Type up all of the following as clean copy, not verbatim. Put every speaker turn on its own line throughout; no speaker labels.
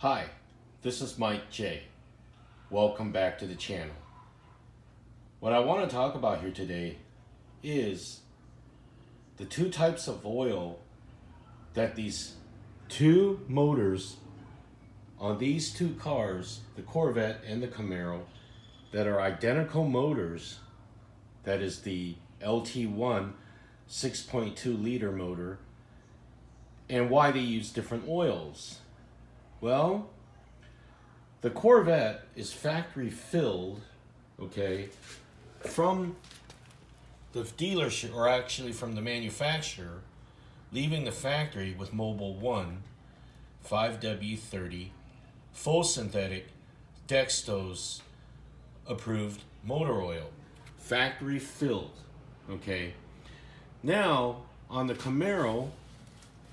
Hi, this is Mike J. Welcome back to the channel. What I want to talk about here today is the two types of oil that these two motors on these two cars, the Corvette and the Camaro, that are identical motors, that is the LT1 6.2 liter motor, and why they use different oils. Well, the Corvette is factory filled, okay, from the dealership, or actually from the manufacturer, leaving the factory with Mobil 1 5W30 full synthetic Dextos approved motor oil, factory filled, okay. Now on the Camaro,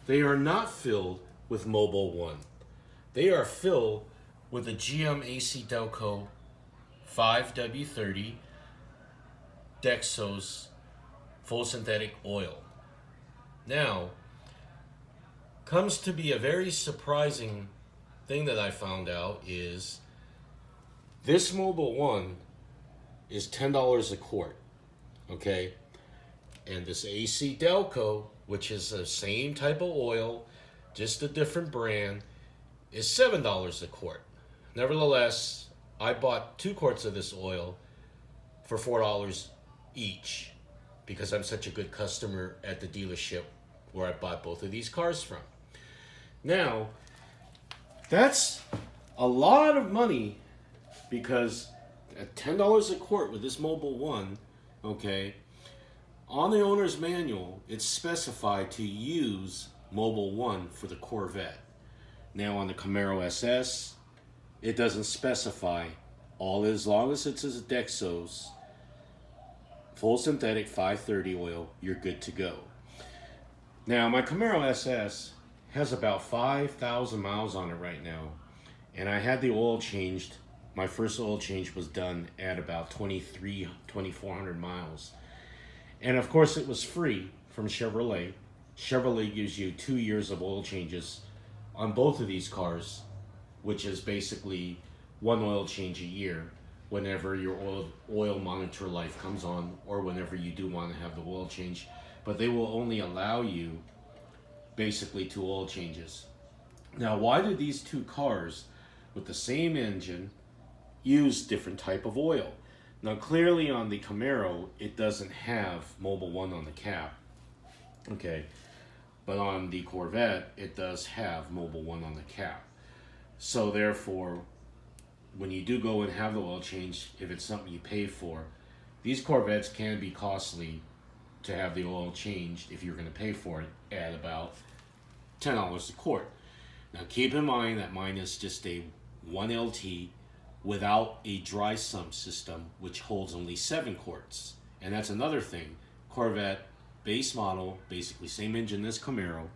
they are not filled with Mobil 1. They are filled with a GM AC Delco 5W30 Dextos full synthetic oil. Now, comes to be a very surprising thing that I found out is this Mobil 1 is $10 a quart, okay? And this AC Delco, which is the same type of oil, just a different brand, is $7 a quart. Nevertheless, I bought 2 quarts of this oil for $4 each because I'm such a good customer at the dealership where I bought both of these cars from. Now, that's a lot of money because at $10 a quart with this Mobil 1, okay, on the owner's manual, it's specified to use Mobil 1 for the Corvette. Now on the Camaro SS, it doesn't specify. As long as it says Dextos full synthetic 530 oil, you're good to go. Now my Camaro SS has about 5,000 miles on it right now, and I had the oil changed. My first oil change was done at about 2,400 miles, and of course it was free from Chevrolet. Chevrolet gives you 2 years of oil changes on both of these cars, which is basically one oil change a year whenever your oil monitor life comes on, or whenever you do want to have the oil change. But they will only allow you basically 2 oil changes. Now, why do these two cars with the same engine use different type of oil? Now, clearly on the Camaro, it doesn't have Mobil 1 on the cap, okay? But on the Corvette, it does have Mobil 1 on the cap. So therefore, when you do go and have the oil change, if it's something you pay for, these Corvettes can be costly to have the oil changed if you're going to pay for it at about $10 a quart. Now keep in mind that mine is just a 1LT without a dry sump system, which holds only 7 quarts. And that's another thing. Corvette base model, basically same engine as Camaro,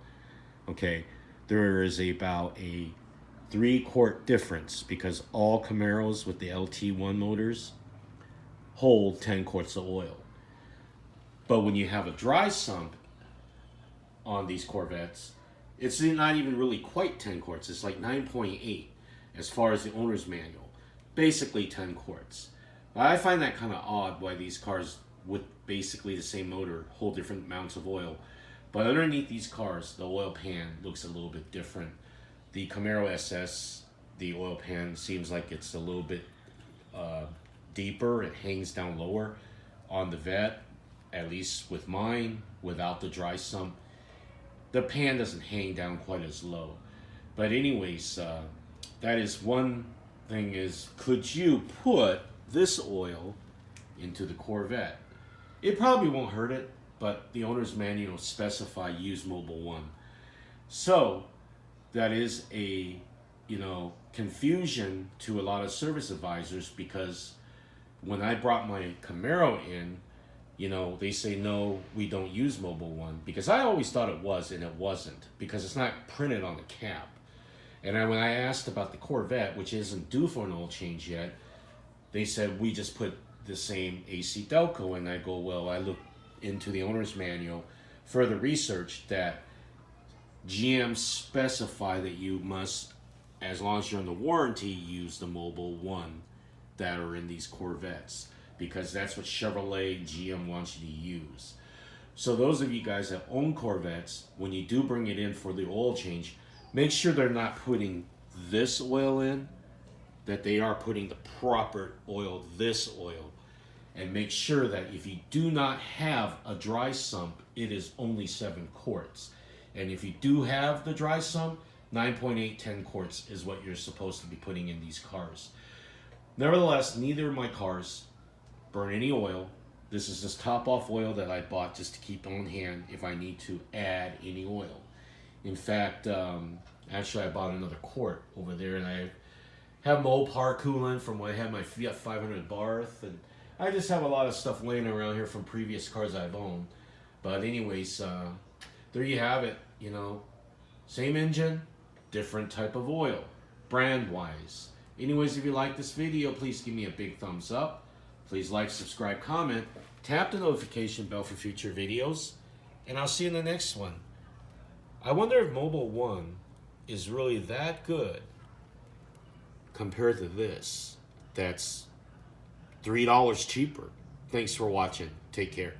okay, there is about a 3-quart difference because all Camaros with the LT1 motors hold 10 quarts of oil. But when you have a dry sump on these Corvettes, it's not even really quite 10 quarts. It's like 9.8 as far as the owner's manual. Basically 10 quarts. But I find that kind of odd why these cars with basically the same motor hold different amounts of oil. But underneath these cars, the oil pan looks a little bit different. The Camaro SS, the oil pan seems like it's a little bit deeper. It hangs down lower. On the Vette, at least with mine, without the dry sump, the pan doesn't hang down quite as low. But anyways, that is one thing is, could you put this oil into the Corvette? It probably won't hurt it, but the owner's manual specify use Mobil 1. So that is a, confusion to a lot of service advisors, because when I brought my Camaro in, they say, no, we don't use Mobil 1, because I always thought it was, and it wasn't, because it's not printed on the cap. And when I asked about the Corvette, which isn't due for an oil change yet, they said, we just put the same AC Delco. And I go, well, I looked into the owner's manual, further research that GM specify that you must as long as you're in the warranty, use the Mobile One that are in these Corvettes, because that's what Chevrolet GM wants you to use. So those of you guys that own Corvettes, when you do bring it in for the oil change, make sure they're not putting this oil in, that they are putting the proper oil, this oil. And make sure that if you do not have a dry sump, it is only 7 quarts. And if you do have the dry sump, 9.8, 10 quarts is what you're supposed to be putting in these cars. Nevertheless, neither of my cars burn any oil. This is just top off oil that I bought just to keep on hand if I need to add any oil. In fact, actually I bought another quart over there, and I have my old par coolant from when I had my Fiat 500 Barth, and I just have a lot of stuff laying around here from previous cars I've owned. But anyways, there you have it. You know, same engine, different type of oil, brand wise. Anyways, if you like this video, please give me a big thumbs up. Please like, subscribe, comment, tap the notification bell for future videos, and I'll see you in the next one. I wonder if Mobile One is really that good compared to this that's $3 cheaper. Thanks for watching. Take care.